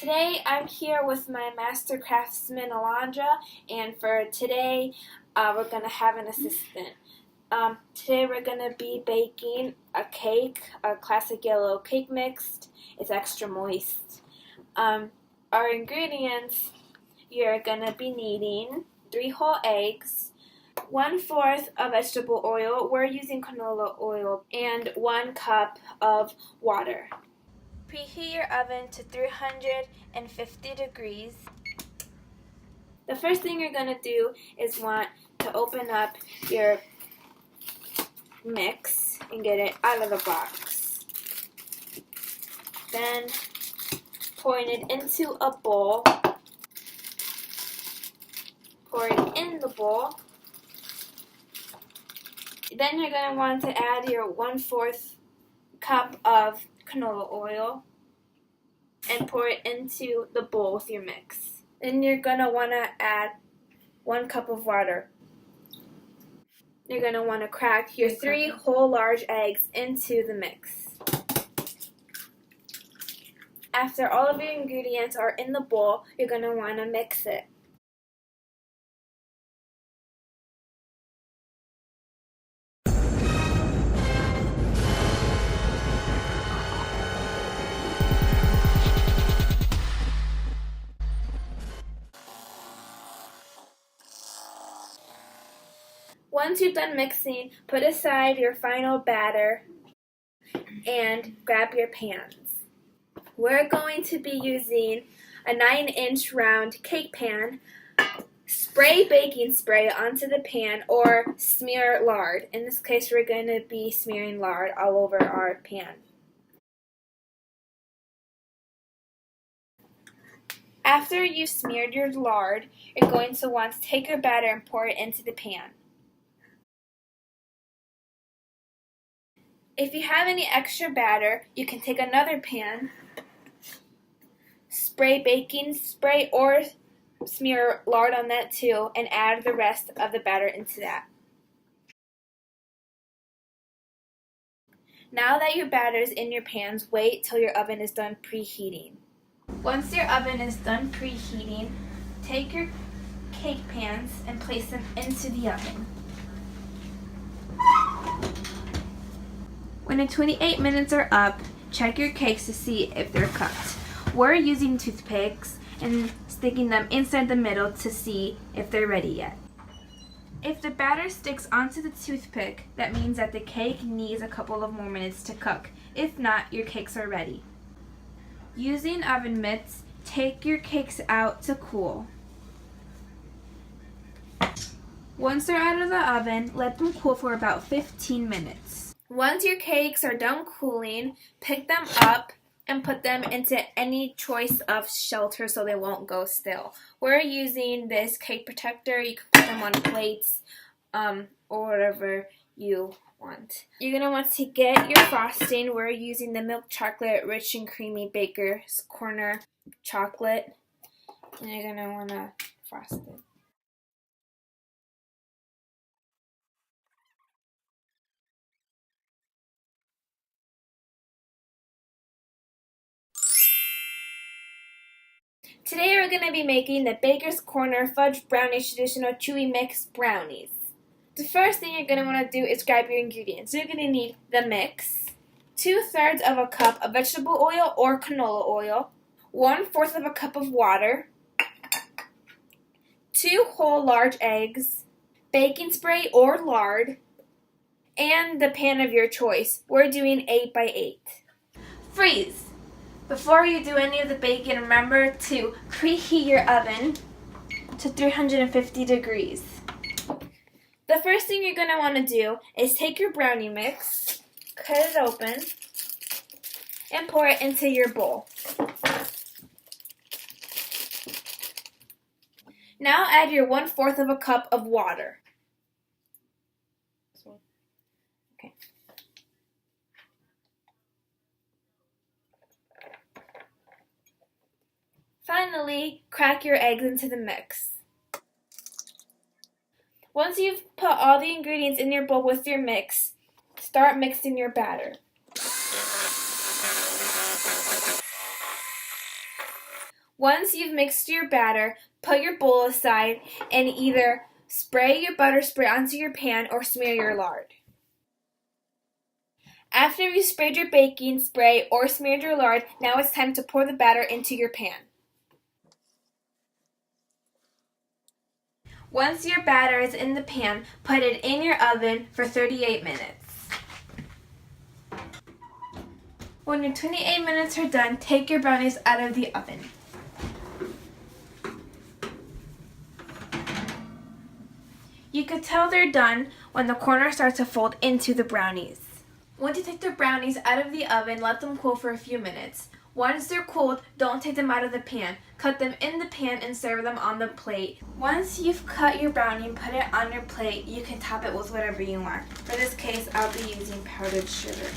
Today I'm here with my master craftsman Alondra, and for today we're going to have an assistant. Today we're going to be baking a cake, a classic yellow cake mix. It's extra moist. Our ingredients, you're going to be needing 3 whole eggs, 1/4 of vegetable oil, we're using canola oil, and 1 cup of water. Preheat your oven to 350 degrees. The first thing you're going to do is want to open up your mix and get it out of the box. Then pouring it into a bowl. Pour it in the bowl. Then you're going to want to add your 1/4 cup of canola oil and pour it into the bowl with your mix. Then you're going to want to add 1 cup of water. You're going to want to crack your 3 whole large eggs into the mix. After all of your ingredients are in the bowl, you're going to want to mix it. Once you're done mixing, put aside your final batter and grab your pans. We're going to be using a 9-inch round cake pan. Spray baking spray onto the pan or smear lard. In this case, we're going to be smearing lard all over our pan. After you've smeared your lard, you're going to want to take your batter and pour it into the pan. If you have any extra batter, you can take another pan, spray baking spray or smear lard on that too, and add the rest of the batter into that. Now that your batter is in your pans, wait till your oven is done preheating. Once your oven is done preheating, take your cake pans and place them into the oven. When the 28 minutes are up, check your cakes to see if they're cooked. We're using toothpicks and sticking them inside the middle to see if they're ready yet. If the batter sticks onto the toothpick, that means that the cake needs a couple of more minutes to cook. If not, your cakes are ready. Using oven mitts, take your cakes out to cool. Once they're out of the oven, let them cool for about 15 minutes. Once your cakes are done cooling, pick them up and put them into any choice of shelter so they won't go stale. We're using this cake protector. You can put them on plates or whatever you want. You're going to want to get your frosting. We're using the milk chocolate rich and creamy Baker's Corner chocolate. And you're going to want to frost it. Today we're going to be making the Baker's Corner Fudge Brownies Traditional Chewy Mix Brownies. The first thing you're going to want to do is grab your ingredients. So you're going to need the mix, 2/3 of a cup of vegetable oil or canola oil, 1/4 of a cup of water, 2 whole large eggs, baking spray or lard, and the pan of your choice. We're doing 8 by 8. Freeze! Before you do any of the baking, remember to preheat your oven to 350 degrees. The first thing you're going to want to do is take your brownie mix, cut it open, and pour it into your bowl. Now add your 1/4 of a cup of water. Okay. Finally, crack your eggs into the mix. Once you've put all the ingredients in your bowl with your mix, start mixing your batter. Once you've mixed your batter, put your bowl aside and either spray your butter spray onto your pan or smear your lard. After you've sprayed your baking spray or smeared your lard, now it's time to pour the batter into your pan. Once your batter is in the pan, put it in your oven for 38 minutes. When your 28 minutes are done, take your brownies out of the oven. You could tell they're done when the corner starts to fold into the brownies. Once you take the brownies out of the oven, let them cool for a few minutes. Once they're cooled, don't take them out of the pan. Cut them in the pan and serve them on the plate. Once you've cut your brownie and put it on your plate, you can top it with whatever you want. For this case, I'll be using powdered sugar.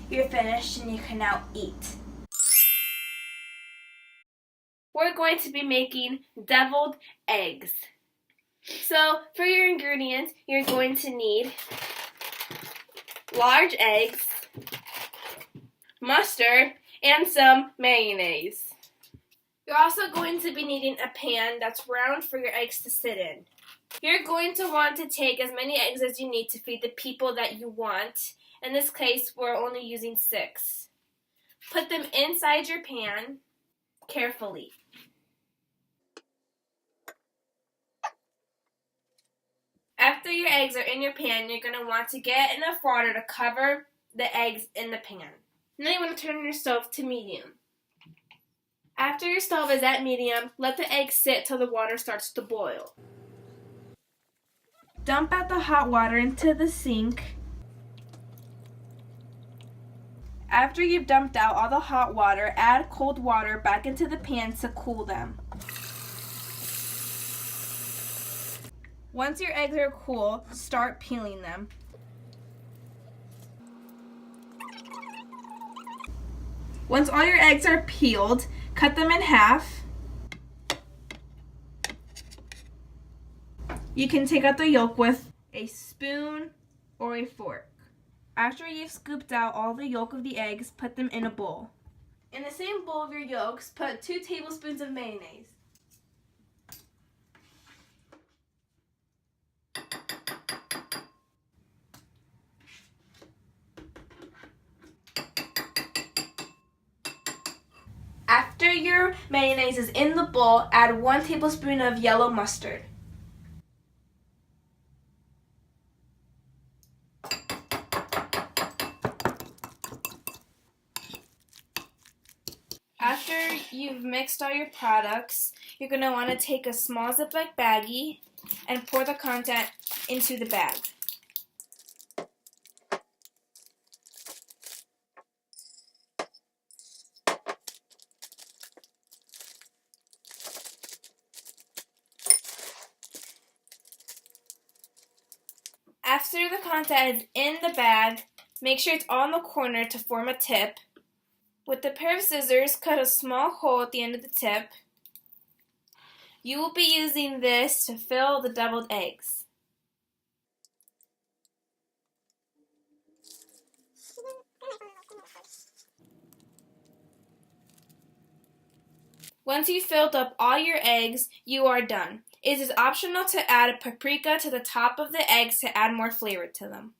You're finished and you can now eat. We're going to be making deviled eggs. So, for your ingredients, you're going to need large eggs, mustard, and some mayonnaise. You're also going to be needing a pan that's round for your eggs to sit in. You're going to want to take as many eggs as you need to feed the people that you want. In this case, we're only using 6. Put them inside your pan carefully. After your eggs are in your pan, you're going to want to get enough water to cover the eggs in the pan. Now you want to turn your stove to medium. After your stove is at medium, let the eggs sit till the water starts to boil. Dump out the hot water into the sink. After you've dumped out all the hot water, add cold water back into the pan to cool them. Once your eggs are cool, start peeling them. Once all your eggs are peeled, cut them in half. You can take out the yolk with a spoon or a fork. After you've scooped out all the yolk of the eggs, put them in a bowl. In the same bowl of your yolks, put 2 tablespoons of mayonnaise. After your mayonnaise is in the bowl, add 1 tablespoon of yellow mustard. After you've mixed all your products, you're going to want to take a small Ziploc baggie and pour the content into the bag. After the content is in the bag, make sure it's on the corner to form a tip. With a pair of scissors, cut a small hole at the end of the tip. You will be using this to fill the deviled eggs. Once you've filled up all your eggs, you are done. It is optional to add a paprika to the top of the eggs to add more flavor to them.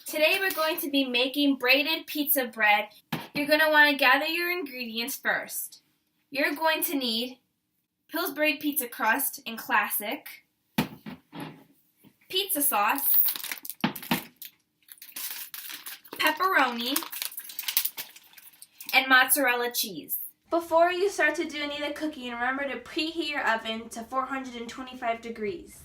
Today we're going to be making braided pizza bread. You're going to want to gather your ingredients first. You're going to need Pillsbury pizza crust in classic, pizza sauce, pepperoni, and mozzarella cheese. Before you start to do any of the cooking, remember to preheat your oven to 425 degrees.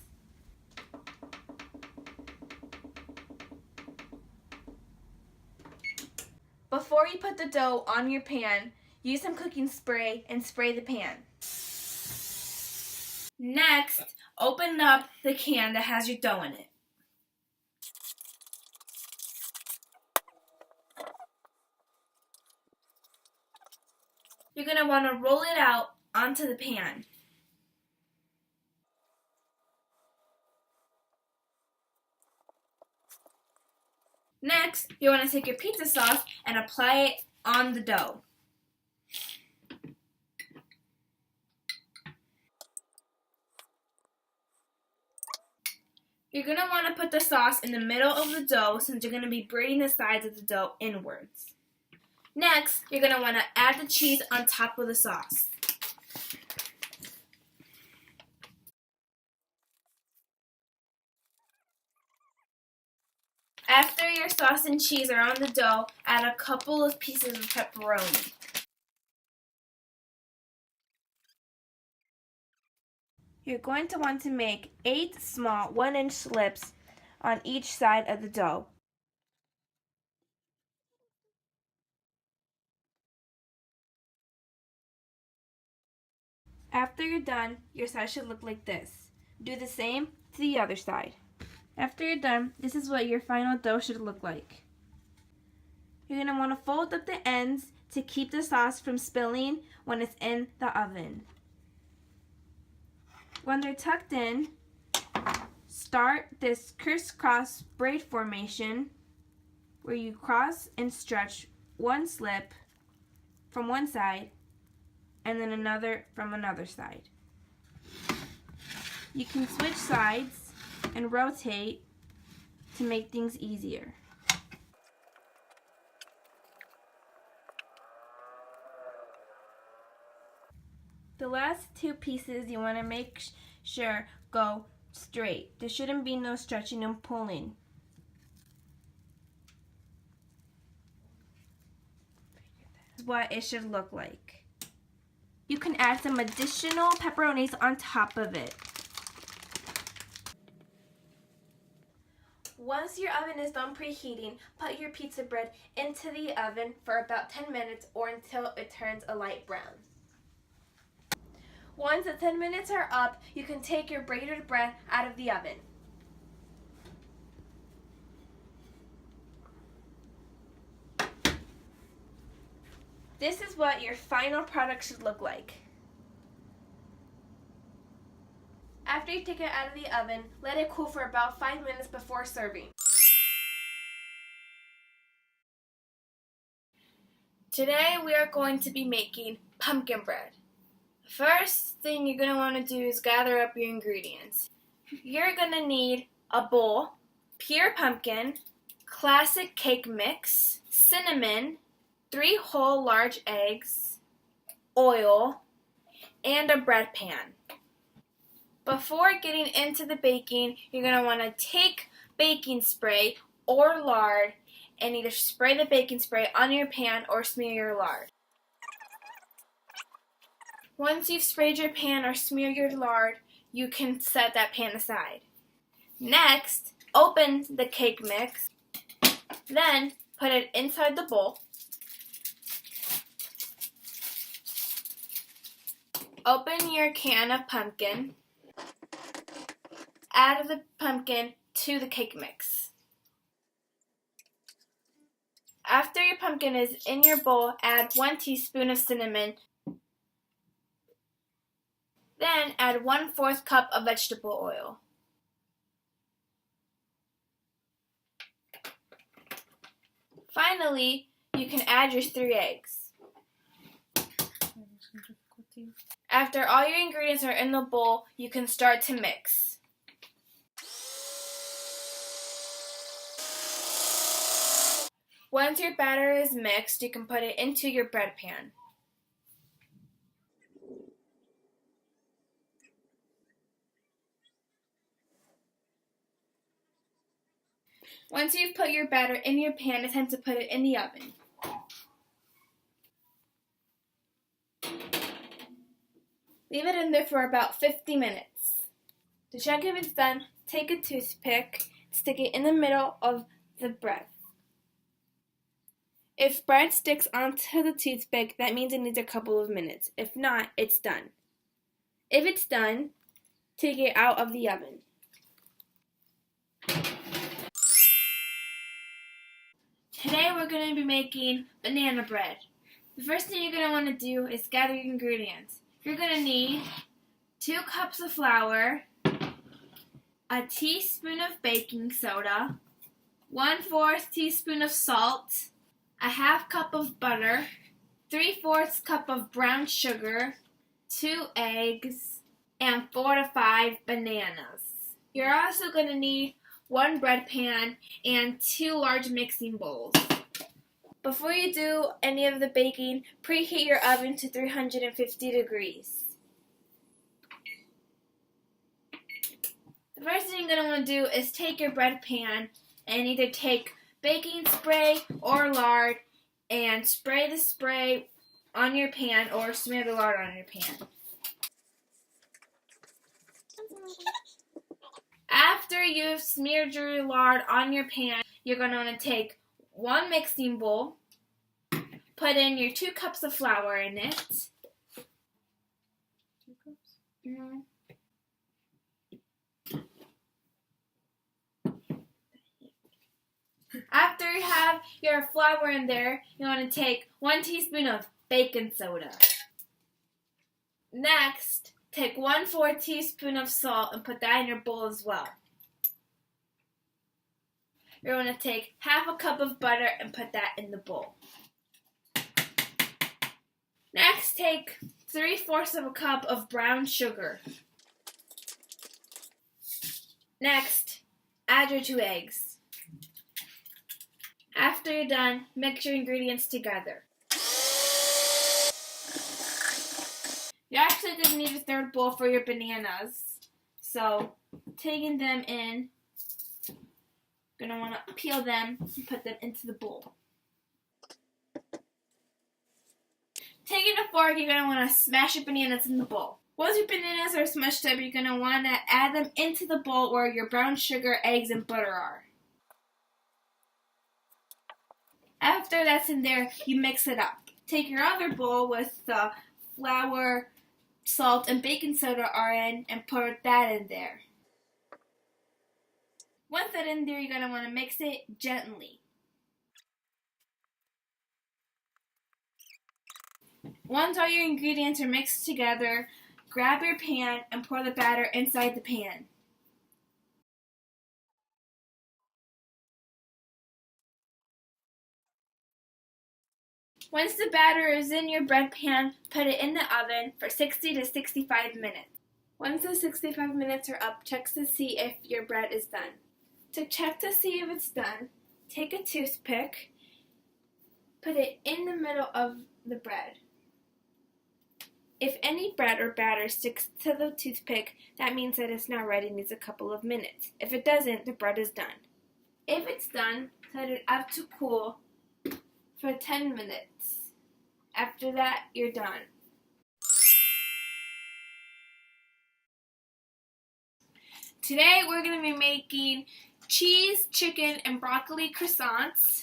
Before you put the dough on your pan, use some cooking spray and spray the pan. Next, open up the can that has your dough in it. You're going to want to roll it out onto the pan. Next, you want to take your pizza sauce and apply it on the dough. You're going to want to put the sauce in the middle of the dough since you're going to be braiding the sides of the dough inwards. Next, you're going to want to add the cheese on top of the sauce. After your sauce and cheese are on the dough, add a couple of pieces of pepperoni. You're going to want to make 8 small 1-inch slips on each side of the dough. After you're done, your side should look like this. Do the same to the other side. After you're done, this is what your final dough should look like. You're going to want to fold up the ends to keep the sauce from spilling when it's in the oven. When they're tucked in, start this crisscross braid formation where you cross and stretch one slip from one side and then another from another side. You can switch sides and rotate to make things easier. The last 2 pieces you want to make sure go straight. There shouldn't be no stretching and pulling. This is what it should look like. You can add some additional pepperonis on top of it. Once your oven is done preheating, put your pizza bread into the oven for about 10 minutes or until it turns a light brown. Once the 10 minutes are up, you can take your braided bread out of the oven. This is what your final product should look like. After you take it out of the oven, let it cool for about 5 minutes before serving. Today we are going to be making pumpkin bread. First thing you're going to want to do is gather up your ingredients. You're going to need a bowl, pure pumpkin, classic cake mix, cinnamon, 3 whole large eggs, oil, and a bread pan. Before getting into the baking, you're going to want to take baking spray or lard and either spray the baking spray on your pan or smear your lard. Once you've sprayed your pan or smeared your lard, you can set that pan aside. Next, open the cake mix, then put it inside the bowl. Open your can of pumpkin. Add the pumpkin to the cake mix. After your pumpkin is in your bowl, add 1 teaspoon of cinnamon. Then add 1/4 cup of vegetable oil. Finally, you can add your 3 eggs. After all your ingredients are in the bowl, you can start to mix. Once your batter is mixed, you can put it into your bread pan. Once you've put your batter in your pan, it's time to put it in the oven. Leave it in there for about 50 minutes. To check if it's done, take a toothpick, stick it in the middle of the bread. If bread sticks onto the toothpick, that means it needs a couple of minutes. If not, it's done. If it's done, take it out of the oven. Today we're going to be making banana bread. The first thing you're going to want to do is gather your ingredients. You're going to need 2 cups of flour, a teaspoon of baking soda, 1/4 teaspoon of salt, a 1/2 cup of butter, 3/4 cup of brown sugar, 2 eggs, and 4 to 5 bananas. You're also going to need 1 bread pan and 2 large mixing bowls. Before you do any of the baking, preheat your oven to 350 degrees. The first thing you're going to want to do is take your bread pan and either take baking spray or lard and spray the spray on your pan or smear the lard on your pan. After you've smeared your lard on your pan, you're going to want to take 1 mixing bowl, put in your 2 cups of flour in it. 2 cups? Mm-hmm. After you have your flour in there, you want to take 1 teaspoon of baking soda. Next, take 1/4 teaspoon of salt and put that in your bowl as well. You're going to take 1/2 cup of butter and put that in the bowl. Next, take 3/4 cup of brown sugar. Next, add your 2 eggs. After you're done, mix your ingredients together. You actually didn't need a 3rd bowl for your bananas, so taking them in, you're going to want to peel them and put them into the bowl. Taking a fork, you're going to want to smash your bananas in the bowl. Once your bananas are smashed up, you're going to want to add them into the bowl where your brown sugar, eggs, and butter are. After that's in there, you mix it up. Take your other bowl with the flour, salt, and baking soda are in and put that in there. Once that's in there, you're going to want to mix it gently. Once all your ingredients are mixed together, grab your pan and pour the batter inside the pan. Once the batter is in your bread pan, put it in the oven for 60 to 65 minutes. Once the 65 minutes are up, check to see if your bread is done. To check to see if it's done, take a toothpick, put it in the middle of the bread. If any bread or batter sticks to the toothpick, that means that it's not ready and needs a couple of minutes. If it doesn't, the bread is done. If it's done, set it up to cool for 10 minutes. After that, you're done. Today we're going to be making cheese, chicken, and broccoli croissants.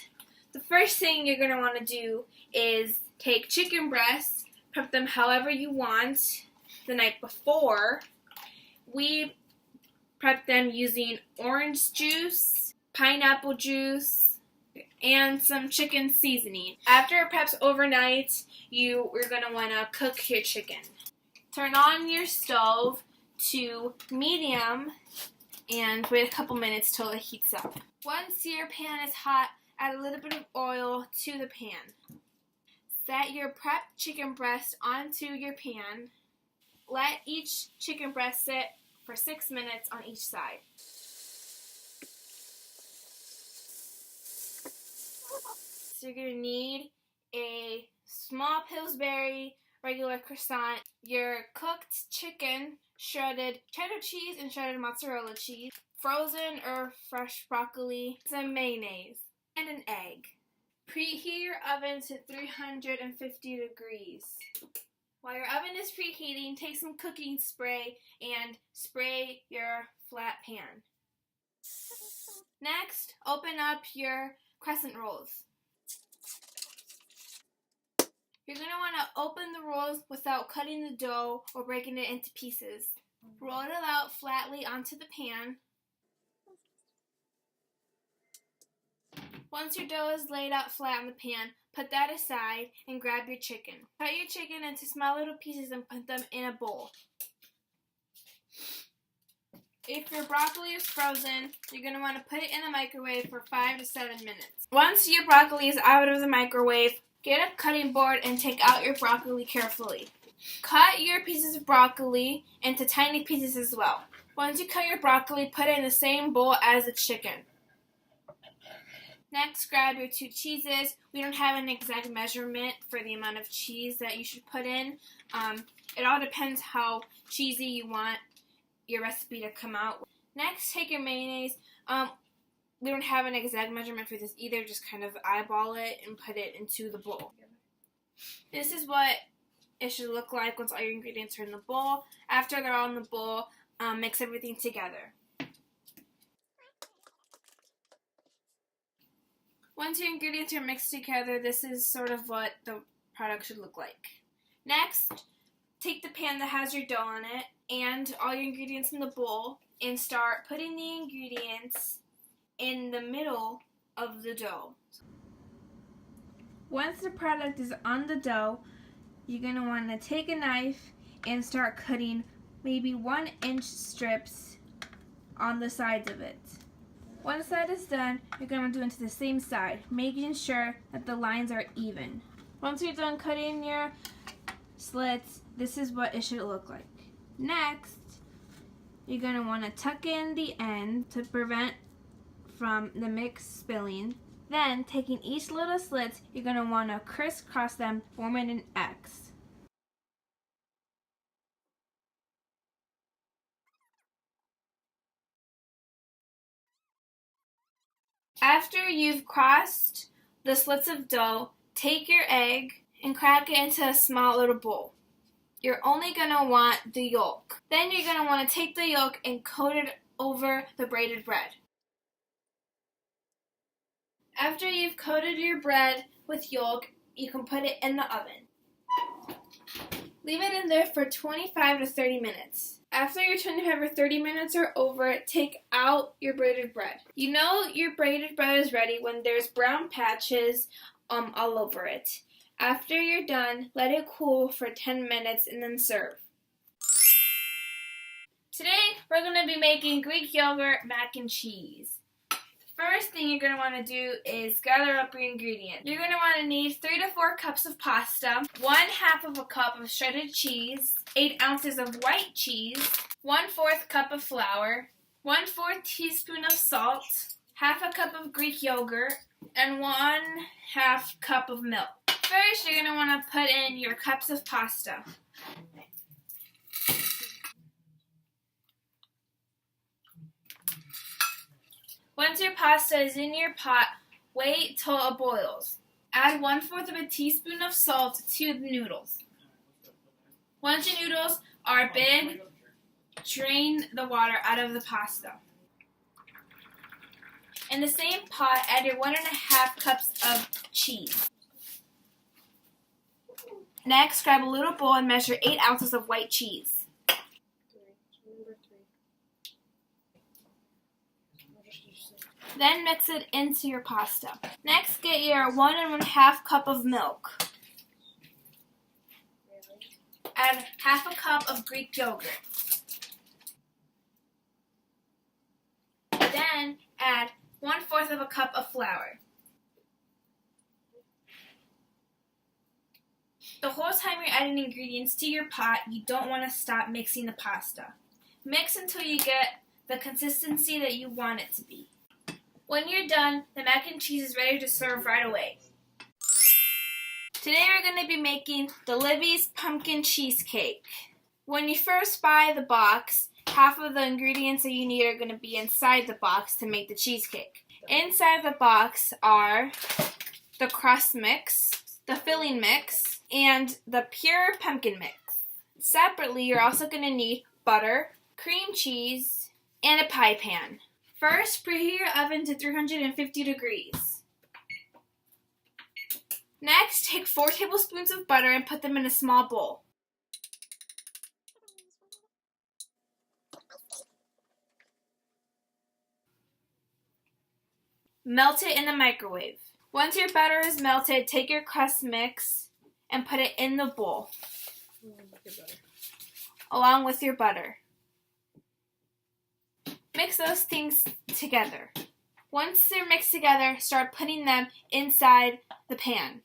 The first thing you're going to want to do is take chicken breasts, prep them however you want the night before. We prep them using orange juice, pineapple juice, and some chicken seasoning. After it preps overnight, we're going to want to cook your chicken. Turn on your stove to medium and wait a couple minutes till it heats up. Once your pan is hot, add a little bit of oil to the pan. Set your prepped chicken breast onto your pan. Let each chicken breast sit for 6 minutes on each side. So you're going to need a small Pillsbury regular croissant, your cooked chicken, shredded cheddar cheese and shredded mozzarella cheese, frozen or fresh broccoli, some mayonnaise, and an egg. Preheat your oven to 350 degrees. While your oven is preheating, take some cooking spray and spray your flat pan. Next, open up your crescent rolls. You're going to want to open the rolls without cutting the dough or breaking it into pieces. Roll it out flatly onto the pan. Once your dough is laid out flat on the pan, put that aside and grab your chicken. Cut your chicken into small little pieces and put them in a bowl. If your broccoli is frozen, you're going to want to put it in the microwave for 5 to 7 minutes. Once your broccoli is out of the microwave, get a cutting board and take out your broccoli carefully. Cut your pieces of broccoli into tiny pieces as well. Once you cut your broccoli, put it in the same bowl as the chicken. Next, grab your 2 cheeses. We don't have an exact measurement for the amount of cheese that you should put in. It all depends how cheesy you want your recipe to come out. Next, take your mayonnaise. We don't have an exact measurement for this either. Just kind of eyeball it and put it into the bowl. This is what it should look like once all your ingredients are in the bowl. After they're all in the bowl, mix everything together. Once your ingredients are mixed together, this is sort of what the product should look like. Next, take the pan that has your dough on it and all your ingredients in the bowl and start putting the ingredients in the middle of the dough. Once the product is on the dough, you're going to want to take a knife and start cutting maybe 1-inch strips on the sides of it. One side is done, you're going to do it to the same side, making sure that the lines are even. Once you're done cutting your slits, this is what it should look like. Next, you're going to want to tuck in the end to prevent from the mix spilling. Then, taking each little slit, you're going to want to crisscross them, forming an X. After you've crossed the slits of dough, take your egg and crack it into a small little bowl. You're only going to want the yolk. Then you're going to want to take the yolk and coat it over the braided bread. After you've coated your bread with yolk, you can put it in the oven. Leave it in there for 25 to 30 minutes. After your 25 or 30 minutes are over, take out your braided bread. You know your braided bread is ready when there's brown patches all over it. After you're done, let it cool for 10 minutes and then serve. Today, we're going to be making Greek yogurt mac and cheese. First thing you're going to want to do is gather up your ingredients. You're going to want to need 3 to 4 cups of pasta, 1/2 of a cup of shredded cheese, 8 ounces of white cheese, 1/4 cup of flour, 1/4 teaspoon of salt, 1/2 cup of Greek yogurt, and 1/2 cup of milk. First, you're going to want to put in your cups of pasta. Once your pasta is in your pot, wait till it boils. Add 1/4 of a teaspoon of salt to the noodles. Once your noodles are big, drain the water out of the pasta. In the same pot, add your 1.5 cups of cheese. Next, grab a little bowl and measure 8 ounces of white cheese. Then mix it into your pasta. Next, get your 1.5 cup of milk. Add 1/2 cup of Greek yogurt. Then add 1/4 of a cup of flour. The whole time you're adding ingredients to your pot, you don't want to stop mixing the pasta. Mix until you get the consistency that you want it to be. When you're done, the mac and cheese is ready to serve right away. Today we're going to be making the Libby's pumpkin cheesecake. When you first buy the box, half of the ingredients that you need are going to be inside the box to make the cheesecake. Inside the box are the crust mix, the filling mix, and the pure pumpkin mix. Separately, you're also going to need butter, cream cheese, and a pie pan. First, preheat your oven to 350 degrees. Next, take 4 tablespoons of butter and put them in a small bowl. Melt it in the microwave. Once your butter is melted, take your crust mix and put it in the bowl, along with your butter. Mix those things together. Once they're mixed together, start putting them inside the pan.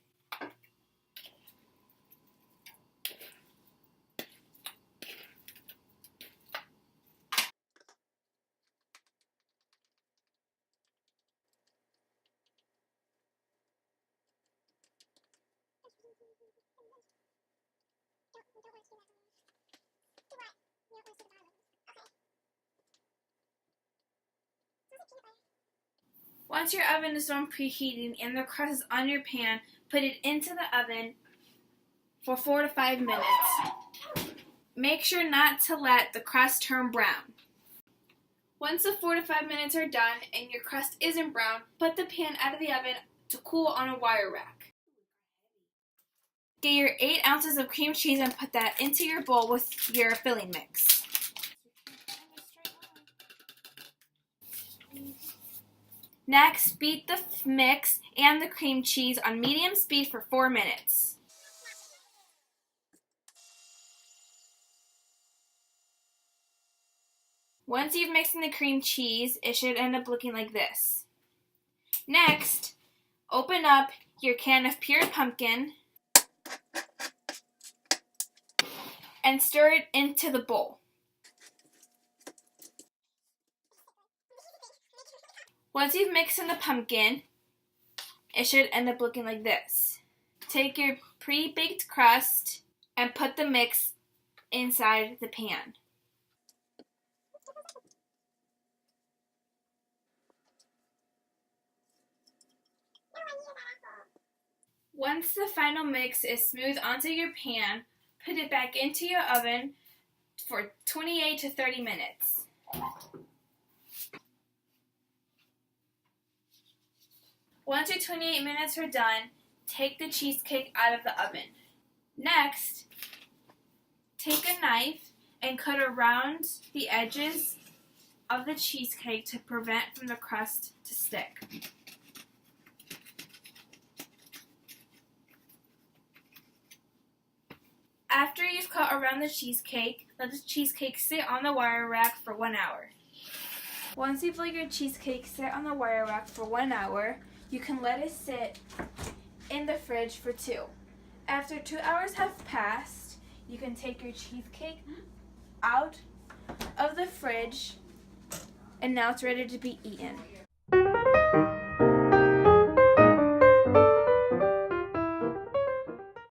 Once your oven is done preheating and the crust is on your pan, put it into the oven for 4 to 5 minutes. Make sure not to let the crust turn brown. Once the 4 to 5 minutes are done and your crust isn't brown, put the pan out of the oven to cool on a wire rack. Get your 8 ounces of cream cheese and put that into your bowl with your filling mix. Next, beat the mix and the cream cheese on medium speed for 4 minutes. Once you've mixed in the cream cheese, it should end up looking like this. Next, open up your can of pure pumpkin and stir it into the bowl. Once you've mixed in the pumpkin, it should end up looking like this. Take your pre-baked crust and put the mix inside the pan. Once the final mix is smooth onto your pan, put it back into your oven for 28 to 30 minutes. Once your 28 minutes are done, take the cheesecake out of the oven. Next, take a knife and cut around the edges of the cheesecake to prevent from the crust to stick. After you've cut around the cheesecake, let the cheesecake sit on the wire rack for 1 hour. Once you've let your cheesecake sit on the wire rack for 1 hour, you can let it sit in the fridge for 2. After 2 hours have passed, you can take your cheesecake out of the fridge and now it's ready to be eaten.